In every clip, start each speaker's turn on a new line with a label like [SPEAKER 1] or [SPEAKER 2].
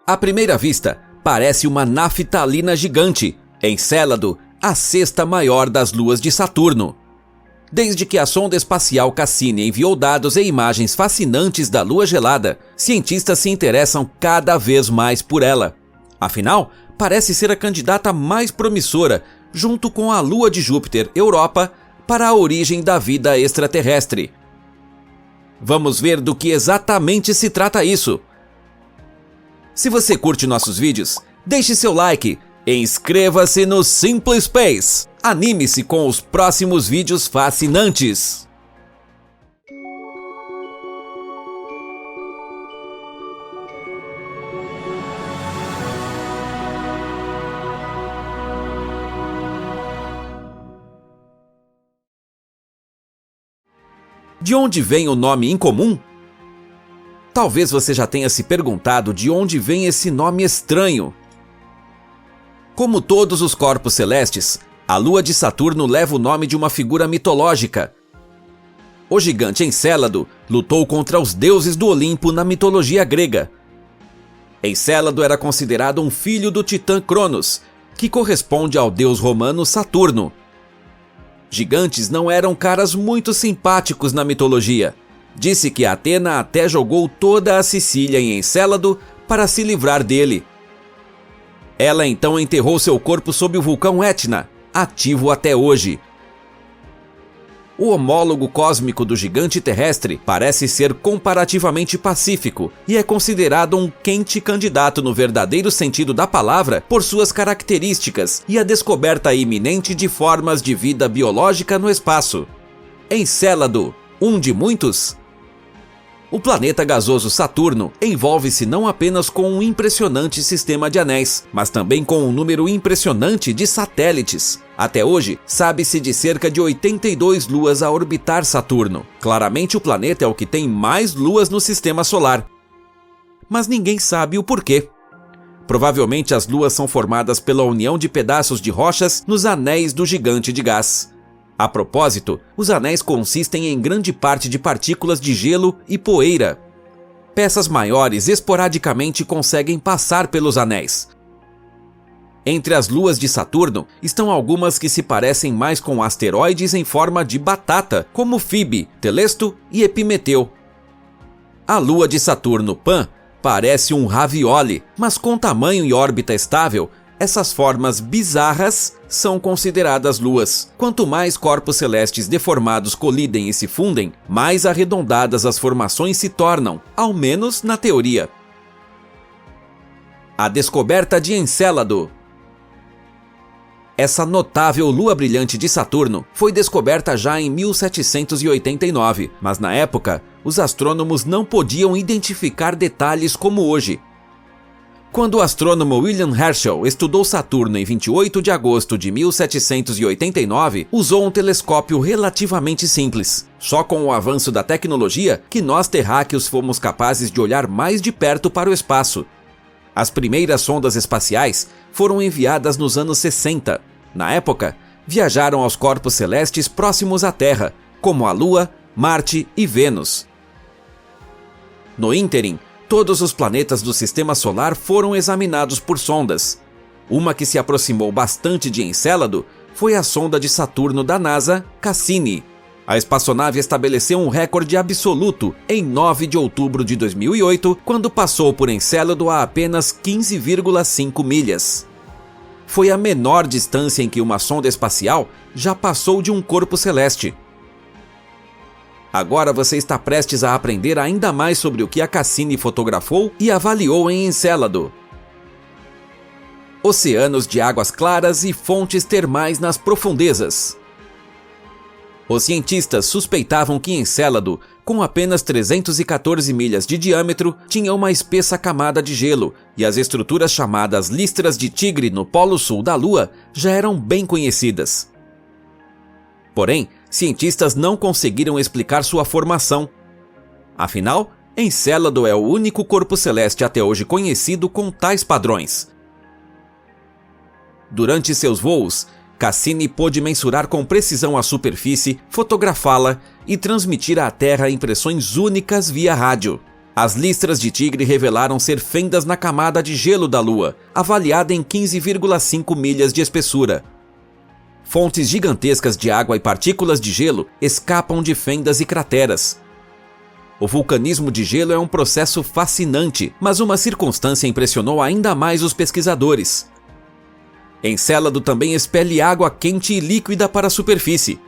[SPEAKER 1] À primeira vista, parece uma naftalina gigante, Encélado, a sexta maior das luas de Saturno. Desde que a sonda espacial Cassini enviou dados e imagens fascinantes da lua gelada, cientistas se interessam cada vez mais por ela. Afinal, parece ser a candidata mais promissora, junto com a lua de Júpiter, Europa, para a origem da vida extraterrestre. Vamos ver do que exatamente se trata isso. Se você curte nossos vídeos, deixe seu like e inscreva-se no Simple Space. Anime-se com os próximos vídeos fascinantes. De onde vem o nome incomum? Talvez você já tenha se perguntado de onde vem esse nome estranho. Como todos os corpos celestes, a lua de Saturno leva o nome de uma figura mitológica. O gigante Encélado lutou contra os deuses do Olimpo na mitologia grega. Encélado era considerado um filho do titã Cronos, que corresponde ao deus romano Saturno. Gigantes não eram caras muito simpáticos na mitologia. Disse que Atena até jogou toda a Sicília em Encélado para se livrar dele. Ela então enterrou seu corpo sob o vulcão Etna, ativo até hoje. O homólogo cósmico do gigante terrestre parece ser comparativamente pacífico e é considerado um quente candidato no verdadeiro sentido da palavra por suas características e a descoberta iminente de formas de vida biológica no espaço. Encélado, um de muitos? O planeta gasoso Saturno envolve-se não apenas com um impressionante sistema de anéis, mas também com um número impressionante de satélites. Até hoje, sabe-se de cerca de 82 luas a orbitar Saturno. Claramente o planeta é o que tem mais luas no sistema solar. Mas ninguém sabe o porquê. Provavelmente as luas são formadas pela união de pedaços de rochas nos anéis do gigante de gás. A propósito, os anéis consistem em grande parte de partículas de gelo e poeira. Peças maiores esporadicamente conseguem passar pelos anéis. Entre as luas de Saturno estão algumas que se parecem mais com asteroides em forma de batata, como Fibe, Telesto e Epimeteu. A lua de Saturno, Pan, parece um ravioli, mas com tamanho e órbita estável, essas formas bizarras são consideradas luas. Quanto mais corpos celestes deformados colidem e se fundem, mais arredondadas as formações se tornam, ao menos na teoria. A descoberta de Encélado. Essa notável lua brilhante de Saturno foi descoberta já em 1789, mas na época, os astrônomos não podiam identificar detalhes como hoje. Quando o astrônomo William Herschel estudou Saturno em 28 de agosto de 1789, usou um telescópio relativamente simples. Só com o avanço da tecnologia que nós terráqueos fomos capazes de olhar mais de perto para o espaço. As primeiras sondas espaciais foram enviadas nos anos 60. Na época, viajaram aos corpos celestes próximos à Terra, como a Lua, Marte e Vênus. No ínterim, todos os planetas do Sistema Solar foram examinados por sondas. Uma que se aproximou bastante de Encélado foi a sonda de Saturno da NASA, Cassini. A espaçonave estabeleceu um recorde absoluto em 9 de outubro de 2008, quando passou por Encélado a apenas 15,5 milhas. Foi a menor distância em que uma sonda espacial já passou de um corpo celeste. Agora você está prestes a aprender ainda mais sobre o que a Cassini fotografou e avaliou em Encélado. Oceanos de águas claras e fontes termais nas profundezas. Os cientistas suspeitavam que Encélado, com apenas 314 milhas de diâmetro, tinha uma espessa camada de gelo, e as estruturas chamadas listras de tigre no polo sul da Lua já eram bem conhecidas. Porém, cientistas não conseguiram explicar sua formação. Afinal, Encélado é o único corpo celeste até hoje conhecido com tais padrões. Durante seus voos, Cassini pôde mensurar com precisão a superfície, fotografá-la e transmitir à Terra impressões únicas via rádio. As listras de tigre revelaram ser fendas na camada de gelo da Lua, avaliada em 15,5 milhas de espessura. Fontes gigantescas de água e partículas de gelo escapam de fendas e crateras. O vulcanismo de gelo é um processo fascinante, mas uma circunstância impressionou ainda mais os pesquisadores. Encélado também expele água quente e líquida para a superfície.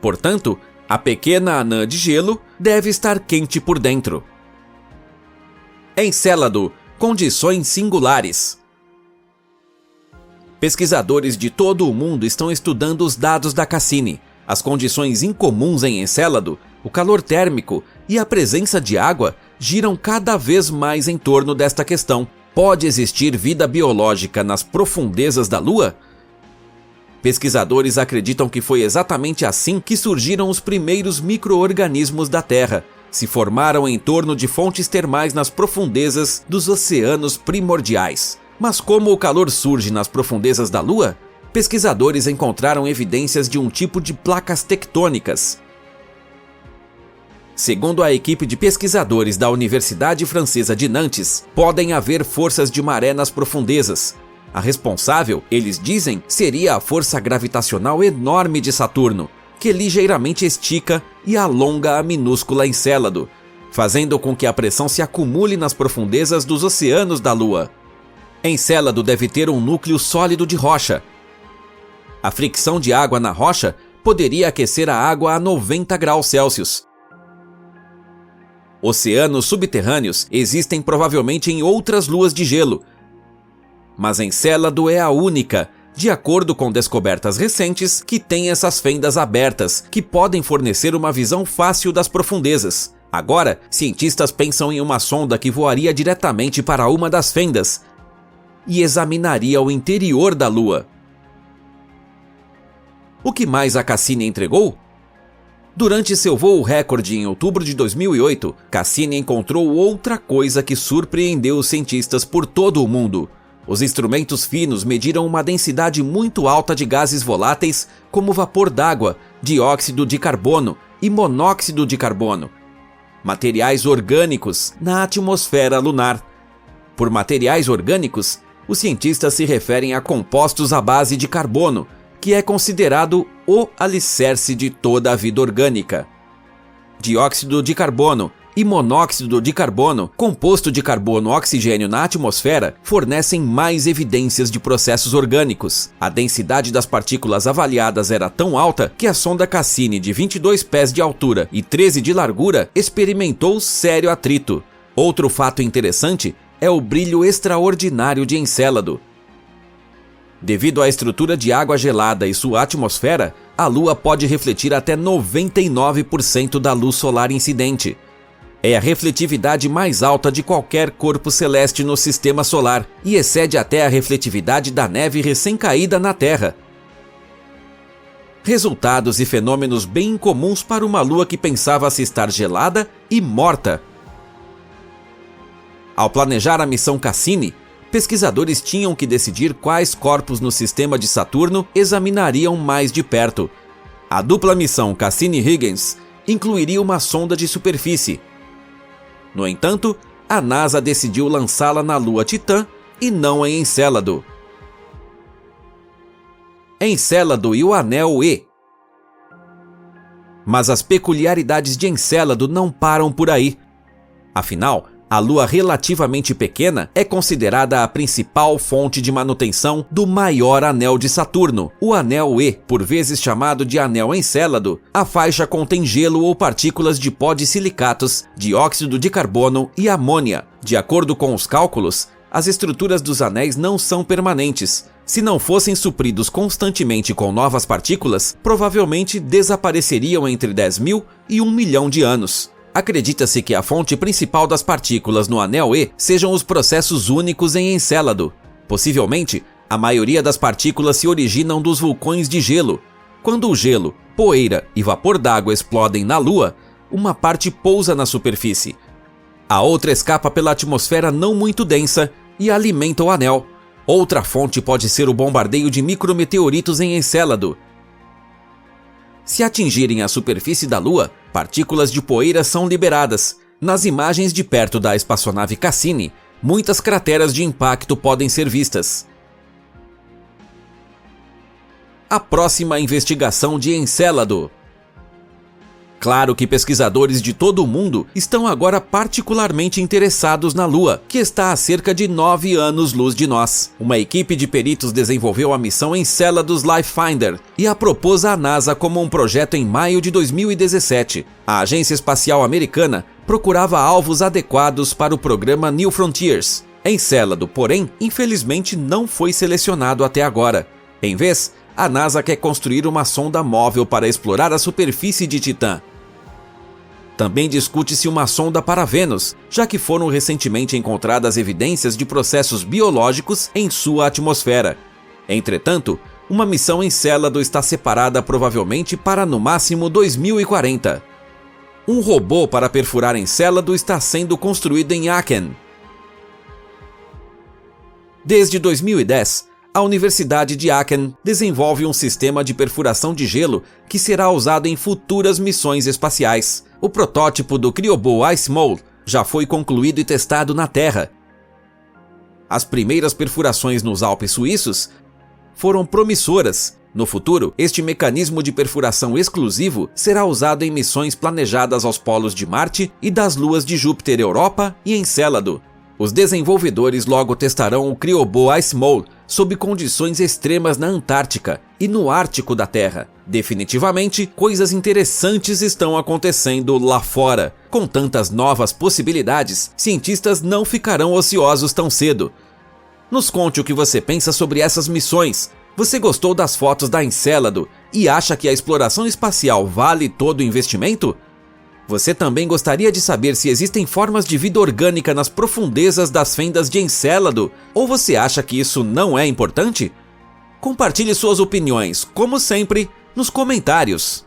[SPEAKER 1] Portanto, a pequena anã de gelo deve estar quente por dentro. Encélado, condições singulares. Pesquisadores de todo o mundo estão estudando os dados da Cassini, as condições incomuns em Encélado, o calor térmico e a presença de água giram cada vez mais em torno desta questão. Pode existir vida biológica nas profundezas da Lua? Pesquisadores acreditam que foi exatamente assim que surgiram os primeiros micro-organismos da Terra. Se formaram em torno de fontes termais nas profundezas dos oceanos primordiais. Mas como o calor surge nas profundezas da Lua? Pesquisadores encontraram evidências de um tipo de placas tectônicas. Segundo a equipe de pesquisadores da Universidade Francesa de Nantes, podem haver forças de maré nas profundezas. A responsável, eles dizem, seria a força gravitacional enorme de Saturno, que ligeiramente estica e alonga a minúscula Encélado, fazendo com que a pressão se acumule nas profundezas dos oceanos da Lua. Encélado deve ter um núcleo sólido de rocha. A fricção de água na rocha poderia aquecer a água a 90 graus Celsius. Oceanos subterrâneos existem provavelmente em outras luas de gelo, mas Encélado é a única, de acordo com descobertas recentes, que tem essas fendas abertas, que podem fornecer uma visão fácil das profundezas. Agora, cientistas pensam em uma sonda que voaria diretamente para uma das fendas e examinaria o interior da Lua. O que mais a Cassini entregou? Durante seu voo recorde em outubro de 2008, Cassini encontrou outra coisa que surpreendeu os cientistas por todo o mundo. Os instrumentos finos mediram uma densidade muito alta de gases voláteis como vapor d'água, dióxido de carbono e monóxido de carbono, materiais orgânicos na atmosfera lunar. Por materiais orgânicos, os cientistas se referem a compostos à base de carbono, que é considerado o alicerce de toda a vida orgânica. Dióxido de carbono e monóxido de carbono, composto de carbono e oxigênio na atmosfera, fornecem mais evidências de processos orgânicos. A densidade das partículas avaliadas era tão alta que a sonda Cassini, de 22 pés de altura e 13 de largura, experimentou sério atrito. Outro fato interessante é o brilho extraordinário de Encélado. Devido à estrutura de água gelada e sua atmosfera, a Lua pode refletir até 99% da luz solar incidente. É a refletividade mais alta de qualquer corpo celeste no sistema solar e excede até a refletividade da neve recém-caída na Terra. Resultados e fenômenos bem incomuns para uma Lua que pensava se estar gelada e morta. Ao planejar a missão Cassini, pesquisadores tinham que decidir quais corpos no sistema de Saturno examinariam mais de perto. A dupla missão Cassini-Huygens incluiria uma sonda de superfície. No entanto, a NASA decidiu lançá-la na Lua Titã e não em Encélado. Encélado e o Anel E. Mas as peculiaridades de Encélado não param por aí. Afinal, a Lua relativamente pequena é considerada a principal fonte de manutenção do maior anel de Saturno, o Anel E, por vezes chamado de Anel Encélado. A faixa contém gelo ou partículas de pó de silicatos, dióxido de carbono e amônia. De acordo com os cálculos, as estruturas dos anéis não são permanentes. Se não fossem supridos constantemente com novas partículas, provavelmente desapareceriam entre 10 mil e 1 milhão de anos. Acredita-se que a fonte principal das partículas no Anel E sejam os processos únicos em Encélado. Possivelmente, a maioria das partículas se originam dos vulcões de gelo. Quando o gelo, poeira e vapor d'água explodem na Lua, uma parte pousa na superfície. A outra escapa pela atmosfera não muito densa e alimenta o anel. Outra fonte pode ser o bombardeio de micrometeoritos em Encélado. Se atingirem a superfície da Lua, partículas de poeira são liberadas. Nas imagens de perto da espaçonave Cassini, muitas crateras de impacto podem ser vistas. A próxima investigação de Encélado. Claro que pesquisadores de todo o mundo estão agora particularmente interessados na Lua, que está a cerca de 9 anos-luz de nós. Uma equipe de peritos desenvolveu a missão Enceladus Life-Finder e a propôs à NASA como um projeto em maio de 2017. A Agência Espacial Americana procurava alvos adequados para o programa New Frontiers. Encélado, porém, infelizmente não foi selecionado até agora. Em vez, a NASA quer construir uma sonda móvel para explorar a superfície de Titã. Também discute-se uma sonda para Vênus, já que foram recentemente encontradas evidências de processos biológicos em sua atmosfera. Entretanto, uma missão Encélado está separada provavelmente para no máximo 2040. Um robô para perfurar Encélado está sendo construído em Aachen. Desde 2010, a Universidade de Aachen desenvolve um sistema de perfuração de gelo que será usado em futuras missões espaciais. O protótipo do Cryobo Ice Mole já foi concluído e testado na Terra. As primeiras perfurações nos Alpes suíços foram promissoras. No futuro, este mecanismo de perfuração exclusivo será usado em missões planejadas aos polos de Marte e das luas de Júpiter, Europa e Encélado. Os desenvolvedores logo testarão o Cryobo Ice Mole sob condições extremas na Antártica e no Ártico da Terra. Definitivamente, coisas interessantes estão acontecendo lá fora. Com tantas novas possibilidades, cientistas não ficarão ociosos tão cedo. Nos conte o que você pensa sobre essas missões. Você gostou das fotos da Encélado e acha que a exploração espacial vale todo o investimento? Você também gostaria de saber se existem formas de vida orgânica nas profundezas das fendas de Encélado? Ou você acha que isso não é importante? Compartilhe suas opiniões, como sempre, nos comentários.